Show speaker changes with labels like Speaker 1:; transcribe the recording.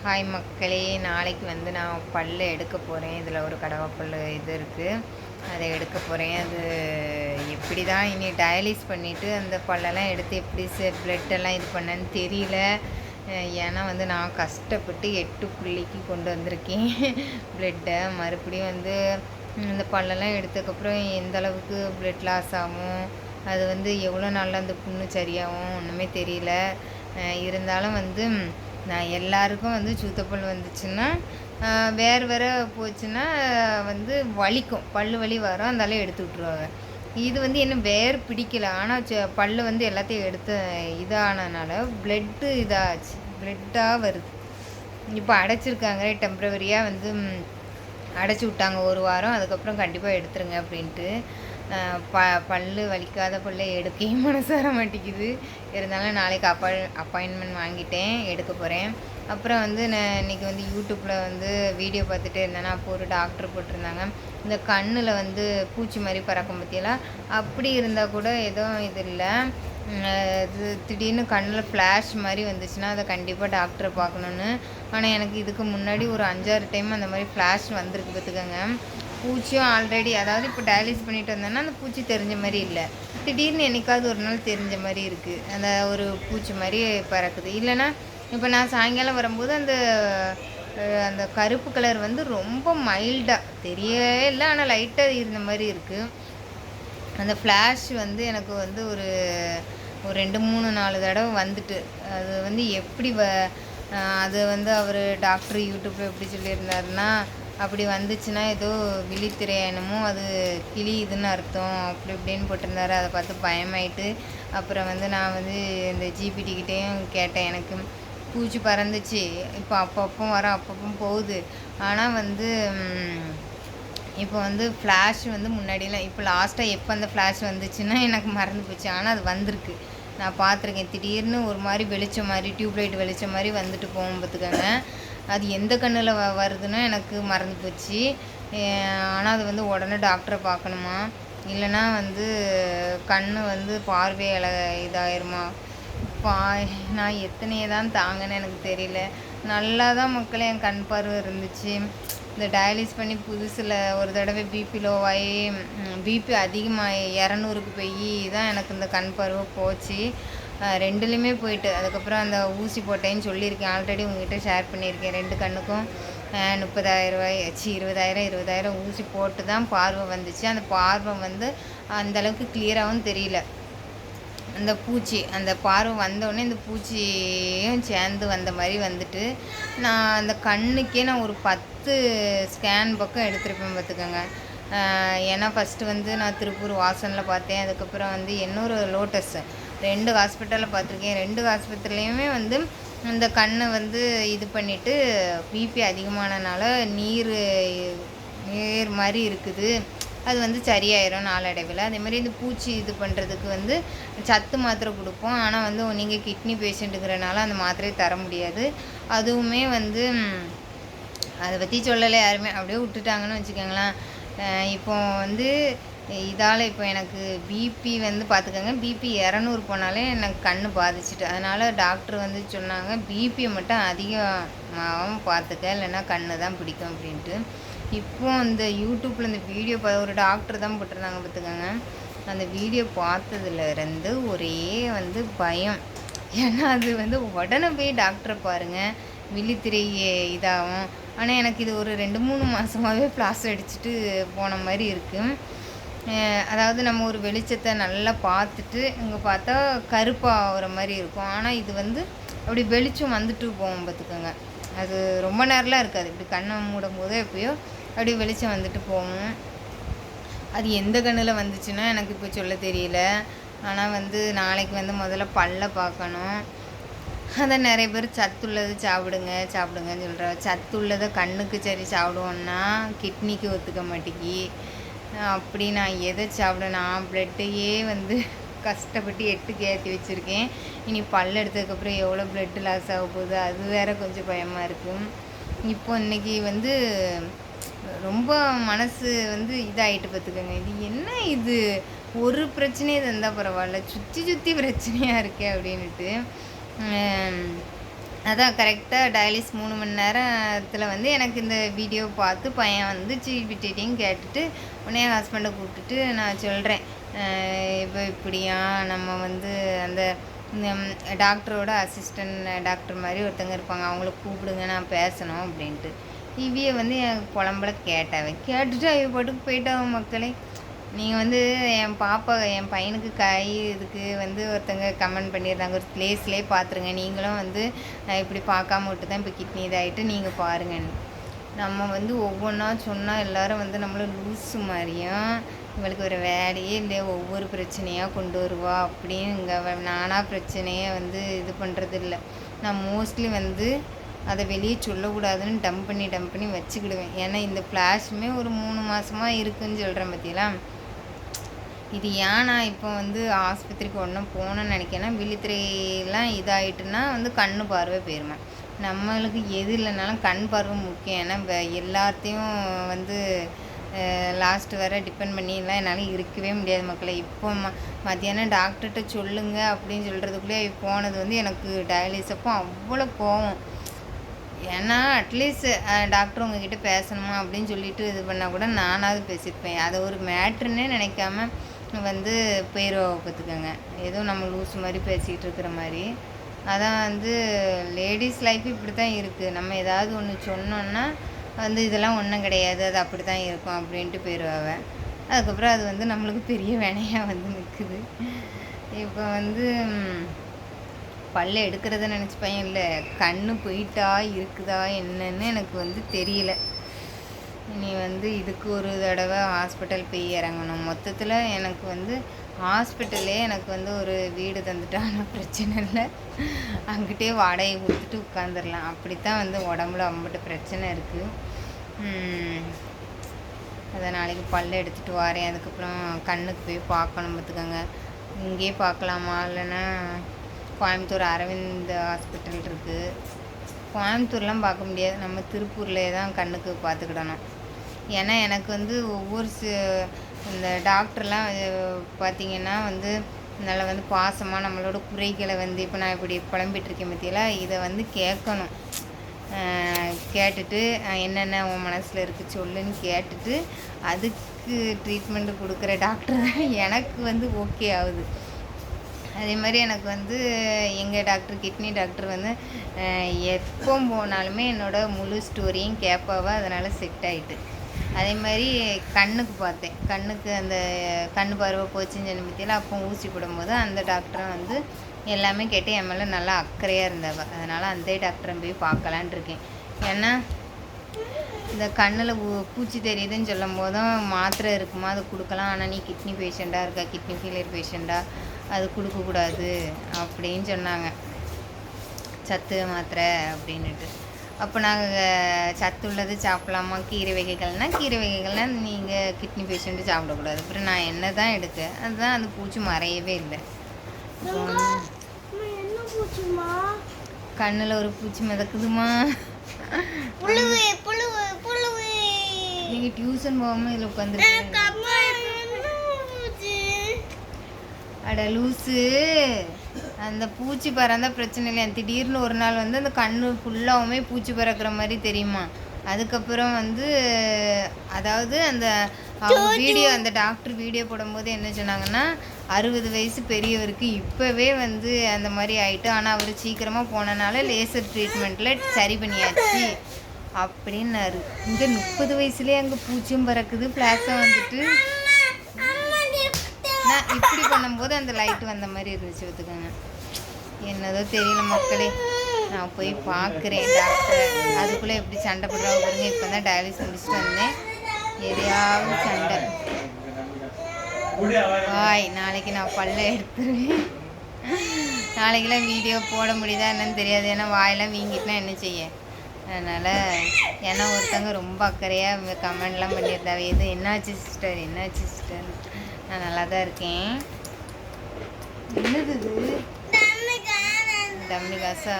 Speaker 1: Hi மக்களே, நாளைக்கு வந்து நான் பல்லு எடுக்க போகிறேன். இதில் ஒரு கடவா பல்லு இது இருக்குது, அதை எடுக்க போகிறேன். அது எப்படி தான் இனி டயாலிஸ் பண்ணிவிட்டு அந்த பல்லெல்லாம் எடுத்து எப்படி ப்ளட்டெல்லாம் இது பண்ணேன்னு தெரியல. ஏன்னா வந்து நான் கஷ்டப்பட்டு 8 புள்ளிக்கு கொண்டு வந்திருக்கேன் ப்ளட்டை. மறுபடியும் வந்து இந்த பல்லெல்லாம் எடுத்ததுக்கப்புறம் எந்த அளவுக்கு ப்ளட் லாஸ் ஆகும், அது வந்து எவ்வளோ நாளில் அந்த புண்ணு சரியாகும் ஒன்றுமே தெரியல. இருந்தாலும் வந்து நான் எல்லாருக்கும் வந்து சுத்தப்பல் வந்துச்சுன்னா வேறு போச்சுன்னா வந்து வலிக்கும், பல்லு வலி வரும், அந்தாலும் எடுத்து விட்ருவாங்க. இது வந்து என்ன வேறு பிடிக்கல. ஆனால் பல்லு வந்து எல்லாத்தையும் எடுத்து இதானனால ப்ளட்டு இதாச்சு, ப்ளட்டாக வருது. இப்போ அடைச்சிருக்காங்க, டெம்ப்ரவரியாக வந்து அடைச்சி விட்டாங்க 1 வாரம். அதுக்கப்புறம் கண்டிப்பாக எடுத்துருங்க அப்படின்ட்டு. பல்லு வலிக்காத பல்லை எடுக்கவே மனசு வர மாட்டேங்குது. இருந்தாலும் நாளைக்கு அப்பாயின்மெண்ட் வாங்கிட்டேன், எடுக்க போகிறேன். அப்புறம் வந்து நான் இன்றைக்கி வந்து யூடியூப்பில் வந்து வீடியோ பார்த்துட்டே இருந்தேன்னா, அப்போ ஒரு டாக்டர் போட்டிருந்தாங்க, இந்த கண்ணில் வந்து பூச்சி மாதிரி பறக்கும் பற்றியெல்லாம். அப்படி இருந்தால் கூட எதுவும் இது இல்லை, இது திடீர்னு கண்ணில் ஃப்ளாஷ் மாதிரி வந்துச்சுன்னா அதை கண்டிப்பாக டாக்டரை பார்க்கணுன்னு. ஆனால் எனக்கு இதுக்கு முன்னாடி ஒரு 5-6 டைம் அந்த மாதிரி ஃப்ளாஷ் வந்திருக்கு பார்த்துக்கோங்க. பூச்சியும் ஆல்ரெடி, அதாவது இப்போ டயாலிஸ் பண்ணிட்டு வந்தேன்னா அந்த பூச்சி தெரிஞ்ச மாதிரி இல்லை, திடீர்னு என்னைக்காவது ஒரு நாள் தெரிஞ்ச மாதிரி இருக்குது. அந்த ஒரு பூச்சி மாதிரி பறக்குது. இல்லைன்னா இப்போ நான் சாயங்காலம் வரும்போது அந்த அந்த கருப்பு கலர் வந்து ரொம்ப மைல்டாக தெரியவே இல்லை, ஆனால் லைட்டாக இருந்த மாதிரி இருக்குது. அந்த ஃப்ளாஷ் வந்து எனக்கு வந்து ஒரு 2-3-4 தடவை வந்துட்டு. அது வந்து எப்படி அது வந்து அவர் டாக்டர் யூடியூப்பில் எப்படி சொல்லியிருந்தாருன்னா, அப்படி வந்துச்சுன்னா ஏதோ விழித்திரை என்னமோ அது கிழியுதுன்னு அர்த்தம், அப்படி இப்படின்னு போட்டிருந்தாரு. அதை பார்த்து பயமாயிட்டு அப்புறம் வந்து நான் வந்து இந்த ஜிபிடிக்கிட்டேயும் கேட்டேன். எனக்கு பூச்சி பறந்துச்சு, இப்போ அப்பப்போ வரோம் அப்பப்போ போகுது. ஆனால் வந்து இப்போ வந்து ஃப்ளாஷ் வந்து முன்னாடியெல்லாம், இப்போ லாஸ்ட்டாக எப்போ அந்த ஃப்ளாஷ் வந்துச்சுன்னா எனக்கு மறந்து போச்சு. ஆனால் அது வந்திருக்கு, நான் பார்த்துருக்கேன். திடீர்னு ஒரு மாதிரி வெளிச்சம் மாதிரி, டியூப்லைட் வெளிச்சம் மாதிரி வந்துட்டு போகும் பார்த்துக்கோங்க. அது எந்த கண்ணில் வருதுன்னு எனக்கு மறந்து போச்சு. ஆனால் அது வந்து உடனே டாக்டரை பார்க்கணுமா, இல்லைன்னா வந்து கண் வந்து பார்வை இதாயிருமா. நான் எத்தனையே தான் தாங்கன்னு எனக்கு தெரியல. நல்லா தான் மக்களே என் கண் பார்வை இருந்துச்சு. இந்த டயாலிஸ் பண்ணி புதுசில் ஒரு தடவை பிபி லோவாகி, பிபி அதிகமாகி 200க்கு போய் தான் எனக்கு இந்த கண் பார்வை போச்சு. 2லேயுமே போயிட்டு அதுக்கப்புறம் அந்த ஊசி போட்டேன்னு சொல்லியிருக்கேன், ஆல்ரெடி உங்ககிட்ட ஷேர் பண்ணியிருக்கேன். 2 கண்ணுக்கும் 30,000 20,000 ஊசி போட்டு தான் பார்வை வந்துச்சு. அந்த பார்வை வந்து அந்தளவுக்கு கிளியராகவும் தெரியல. அந்த பூச்சி, அந்த பார்வை வந்தோடனே இந்த பூச்சியும் சேர்ந்து வந்த மாதிரி வந்துட்டு, நான் அந்த கண்ணுக்கே நான் ஒரு 10 ஸ்கேன் பக்கம் எடுத்திருப்பேன் பார்த்துக்கோங்க. ஏன்னா ஃபஸ்ட்டு வந்து நான் திருப்பூர் வாசனில் பார்த்தேன், அதுக்கப்புறம் வந்து இன்னொரு லோட்டஸ், 2 ஹாஸ்பிட்டலில் பார்த்துருக்கேன். 2 ஹாஸ்பிட்டல்லையுமே வந்து இந்த கண்ணை வந்து இது பண்ணிவிட்டு பிபி அதிகமானனால நீர் மாதிரி இருக்குது, அது வந்து சரியாயிரும் நாளடைவில். அதேமாதிரி இந்த பூச்சி இது பண்ணுறதுக்கு வந்து சத்து மாத்திரை கொடுப்போம். ஆனால் வந்து நீங்கள் கிட்னி பேஷண்ட்டுங்கிறனால அந்த மாத்திரையை தர முடியாது. அதுவுமே வந்து அதை பற்றி சொல்லலை யாருமே, அப்படியே விட்டுட்டாங்கன்னு வச்சுக்கோங்களேன். இப்போ வந்து இதால் இப்போ எனக்கு பிபி வந்து பார்த்துக்கோங்க, பிபி 200 போனாலே எனக்கு கண் பாதிச்சுட்டு. அதனால் டாக்டர் வந்து சொன்னாங்க, பிபியை மட்டும் அதிகமாகவும் பார்த்துக்க, இல்லைன்னா கண் தான் பிடிக்கும் அப்படின்ட்டு. இப்போ இந்த யூடியூப்பில் இந்த வீடியோ ஒரு டாக்டர் தான் போட்டிருந்தாங்க பார்த்துக்கோங்க. அந்த வீடியோ பார்த்ததுலேருந்து ஒரே வந்து பயம். ஏன்னா அது வந்து உடனே போய் டாக்டரை பாருங்கள், விழித்திரை இதாகும். ஆனால் எனக்கு இது ஒரு 2-3 மாதமாகவே ஃப்ளாஷ் அடிச்சுட்டு போன மாதிரி இருக்குது. அதாவது நம்ம ஒரு வெளிச்சத்தை நல்லா பார்த்துட்டு இங்கே பார்த்தா கருப்பாக ஆகிற மாதிரி இருக்கும். ஆனால் இது வந்து அப்படி வெளிச்சம் வந்துட்டு போகும் பார்த்துக்கோங்க. அது ரொம்ப நேரம்லாம் இருக்காது, இப்படி கண்ணை மூடும் போதோ எப்பயோ அப்படி வெளிச்சம் வந்துட்டு போகும். அது எந்த கண்ணில் வந்துச்சுன்னா எனக்கு இப்போ சொல்ல தெரியல. ஆனால் வந்து நாளைக்கு வந்து முதல்ல பல்லை பார்க்கணும். அதை நிறைய பேர் சத்துள்ளது சாப்பிடுங்கன்னு சொல்கிறாங்க. சத்துள்ளதை கண்ணுக்கு சரி சாப்பிடுவோன்னா கிட்னிக்கு ஒத்துக்க மாட்டேங்கி. அப்படி நான் எதை நான் ப்ளட்டையே வந்து கஷ்டப்பட்டு 8க்கு ஏற்றி வச்சுருக்கேன். இனி பல் எடுத்ததுக்கப்புறம் எவ்வளோ ப்ளட்டு லாஸ் ஆக போகுது, அது வேறு கொஞ்சம் பயமாக இருக்கும். இப்போ இன்றைக்கி வந்து ரொம்ப மனசு வந்து இதாகிட்டு பார்த்துக்கோங்க. இது என்ன, இது ஒரு பிரச்சனையே தந்தால் பரவாயில்ல, சுற்றி பிரச்சனையாக இருக்கே அப்படின்ட்டு. அதான் கரெக்டாக டயாலிஸ் 3 மணி நேரத்தில் வந்து எனக்கு இந்த வீடியோ பார்த்து பையன் வந்து ஜிபிடிட்டையும் கேட்டுட்டு உடனே என் ஹஸ்பண்டை கூப்பிட்டுட்டு நான் சொல்கிறேன், இப்போ இப்படியா நம்ம வந்து அந்த டாக்டரோட அசிஸ்டன்ட் டாக்டர் மாதிரி ஒருத்தங்க இருப்பாங்க, அவங்கள கூப்பிடுங்க நான் பேசணும் அப்படின்ட்டு. இவிய வந்து என் புலம்பல கேட்டுட்டு அவ பாட்டுக்கு போயிட்டாங்க. மக்களே, நீங்கள் வந்து என் பையனுக்கு இதுக்கு வந்து ஒருத்தங்க கமெண்ட் பண்ணியிருந்தாங்க, ஒரு ப்ளேஸ்லேயே பார்த்துருங்க, நீங்களும் வந்து இப்படி பார்க்காம விட்டு தான் இப்போ கிட்னி இதாகிட்டு நீங்கள் பாருங்கன்னு. நம்ம வந்து ஒவ்வொன்றா சொன்னால் எல்லோரும் வந்து நம்மளை லூஸு மாதிரியும் இவளுக்கு ஒரு வேலையே இல்லையா ஒவ்வொரு பிரச்சனையாக கொண்டு வருவா அப்படின்னு இங்கே நானாக பிரச்சனையை வந்து இது பண்ணுறது இல்லை. நான் மோஸ்ட்லி வந்து அதை வெளியே சொல்லக்கூடாதுன்னு டம்ப் பண்ணி வச்சுக்கிடுவேன். ஏன்னா இந்த ஃப்ளாஷுமே ஒரு 3 மாதமாக இருக்குதுன்னு சொல்கிறேன் பற்றிலாம். இது ஏன் நான் இப்போ வந்து ஆஸ்பத்திரிக்கு ஒன்றும் போகணுன்னு நினைக்கிறேன்னா, விழித்திரையெல்லாம் இதாகிட்டுன்னா வந்து கண் பார்வை போயிருமா. நம்மளுக்கு எது இல்லைனாலும் கண் பார்வை முக்கியம். ஏன்னா எல்லாத்தையும் வந்து லாஸ்ட்டு வர டிபெண்ட் பண்ணிலாம் என்னால் இருக்கவே முடியாது மக்களே. இப்போ மத்தியானம் டாக்டர்கிட்ட சொல்லுங்க அப்படின்னு சொல்கிறதுக்குள்ளே போனது வந்து எனக்கு டயாலிஸ் அப்போ அவ்வளோ கோவம். ஏன்னா அட்லீஸ்ட் டாக்டர் உங்ககிட்ட பேசணுமா அப்படின்னு சொல்லிட்டு இது பண்ணால் கூட நானாவது பேசியிருப்பேன். அதை ஒரு மேட்ருன்னே நினைக்காம வந்து போயிடுவா பார்த்துக்கோங்க. ஏதோ நம்ம லூஸ் மாதிரி பேசிக்கிட்டு இருக்கிற மாதிரி. அதான் வந்து லேடிஸ் லைஃப் இப்படி தான் இருக்குது. நம்ம ஏதாவது ஒன்று சொன்னோன்னா வந்து இதெல்லாம் ஒன்றும் கிடையாது, அது அப்படி தான் இருக்கும் அப்படின்ட்டு போயிடுவாங்க. அதுக்கப்புறம் அது வந்து நம்மளுக்கு பெரிய வினையாக வந்து நிற்குது. இப்போ வந்து பல்ல எடுக்கிறத நினச்சி பையன் இல்லை, கண் போயிட்டா இருக்குதா என்னன்னு எனக்கு வந்து தெரியல. இனி வந்து இதுக்கு ஒரு தடவை ஹாஸ்பிட்டல் போய் இறங்கணும். மொத்தத்தில் எனக்கு வந்து ஹாஸ்பிட்டல்லே எனக்கு வந்து ஒரு வீடு தந்துட்டான பிரச்சனை இல்லை, அங்கிட்டே வாடகை கொடுத்துட்டு உட்காந்துடலாம். அப்படித்தான் வந்து உடம்புல அம்பிட்டு பிரச்சனை இருக்குது. அதை நாளைக்கு பல்ல எடுத்துகிட்டு வரேன். அதுக்கப்புறம் கண்ணுக்கு போய் பார்க்கணும் பார்த்துக்கோங்க. இங்கேயே பார்க்கலாமா இல்லைன்னா கோயம்புத்தூர் அரவிந்த் ஹாஸ்பிட்டல் இருக்குது. கோயம்புத்தூர்லாம் பார்க்க முடியாது, நம்ம திருப்பூர்லேயே தான் கண்ணுக்கு பார்த்துக்கிடணும். ஏன்னா எனக்கு வந்து ஒவ்வொரு இந்த டாக்டர்லாம் பார்த்திங்கன்னா வந்து நல்லா வந்து பாசமாக நம்மளோட குறைகளை வந்து இப்போ நான் இப்படி புலம்பிகிட்ருக்கேன் பற்றியெல்லாம் இதை வந்து கேட்கணும். கேட்டுட்டு என்னென்ன உன் மனசில் இருக்குது சொல்லுன்னு கேட்டுட்டு அதுக்கு ட்ரீட்மெண்ட்டு கொடுக்குற டாக்டர் தான் எனக்கு வந்து ஓகே ஆகுது. அதே மாதிரி எனக்கு வந்து எங்கள் டாக்டர் கிட்னி டாக்டர் வந்து எப்போ போனாலுமே என்னோடய முழு ஸ்டோரியும் கேட்பாவா, அதனால் செட் ஆகிட்டு. அதே மாதிரி கண்ணுக்கு பார்த்தேன், கண்ணுக்கு அந்த கண் பார்வை போச்சுன்னு சொல்லி பற்றியெல்லாம் அப்போ ஊசி போடும்போது அந்த டாக்டரும் வந்து எல்லாமே கேட்டு என் மேலே நல்லா அக்கறையாக இருந்தாவ. அதனால் அந்த டாக்டரை போய் பார்க்கலான் இருக்கேன். ஏன்னா இந்த கண்ணில் பூச்சி தெரியுதுன்னு சொல்லும் போதும் மாத்திரை இருக்குமா அது கொடுக்கலாம், ஆனால் நீ கிட்னி பேஷண்ட்டாக இருக்கா, கிட்னி ஃபெயிலியர் பேஷண்ட்டாக, அது கொடுக்கக்கூடாது அப்படின்னு சொன்னாங்க, சத்து மாத்திரை அப்படின்ட்டு. அப்போ நாங்கள் சத்து உள்ளது சாப்பிட்லாமா, கீரை வகைகள்னால் நீங்கள் கிட்னி பேஷண்ட்டு சாப்பிடக்கூடாது. அப்புறம் நான் என்ன தான் எடுக்க, அதுதான் அந்த பூச்சி மறையவே இல்லை. கண்ணில் ஒரு பூச்சி மிதக்குதுமா. நீங்கள் டியூஷன் போகாமல் இதில் உட்காந்துருக்கீங்க. அட லூஸு, அந்த பூச்சி பறந்தா பிரச்சனை இல்லையா, திடீர்னு ஒரு நாள் வந்து அந்த கண்ணு ஃபுல்லாகவுமே பூச்சி பறக்கிற மாதிரி தெரியுமா. அதுக்கப்புறம் வந்து அதாவது அந்த அவங்க அந்த டாக்டர் வீடியோ போடும்போது என்ன சொன்னாங்கன்னா 60 வயசு பெரியவருக்கு இப்போவே வந்து அந்த மாதிரி ஆகிட்டு, ஆனால் அவர் சீக்கிரமாக போனனால லேசர் ட்ரீட்மெண்ட்டில் சரி பண்ணியாச்சு அப்படின்னாரு. இங்கே 30 வயசுலேயே அங்கே பூச்சியும் பறக்குது, ஃப்ளாஷாக வந்துட்டு. நான் இப்படி பண்ணும்போது அந்த லைட்டு வந்த மாதிரி இருந்துச்சு பார்த்துக்கோங்க. என்னதோ தெரியல மக்களே, நான் போய் பார்க்குறேன் டாக்டரை. அதுக்குள்ளே எப்படி சண்டை போடுறாங்க பாருங்க. இப்போ தான் டயாலிஸ் முடிச்சுட்டு வந்தேன், எதையாவது சண்டை. நாளைக்கு நான் பல்ல எடுத்துருவேன். நாளைக்கெல்லாம் வீடியோ போட முடியுதா என்னன்னு தெரியாது, ஏன்னா வாயெல்லாம் வீங்கிட்டுனா என்ன செய்ய. அதனால் ஏன்னா ஒருத்தவங்க ரொம்ப அக்கறையாக கமெண்ட்லாம் பண்ணியிருந்தாவே, எது என்னாச்சு சிஸ்டர் நான் நல்லா தான் இருக்கேன். என்னது இது டம்மி காசா?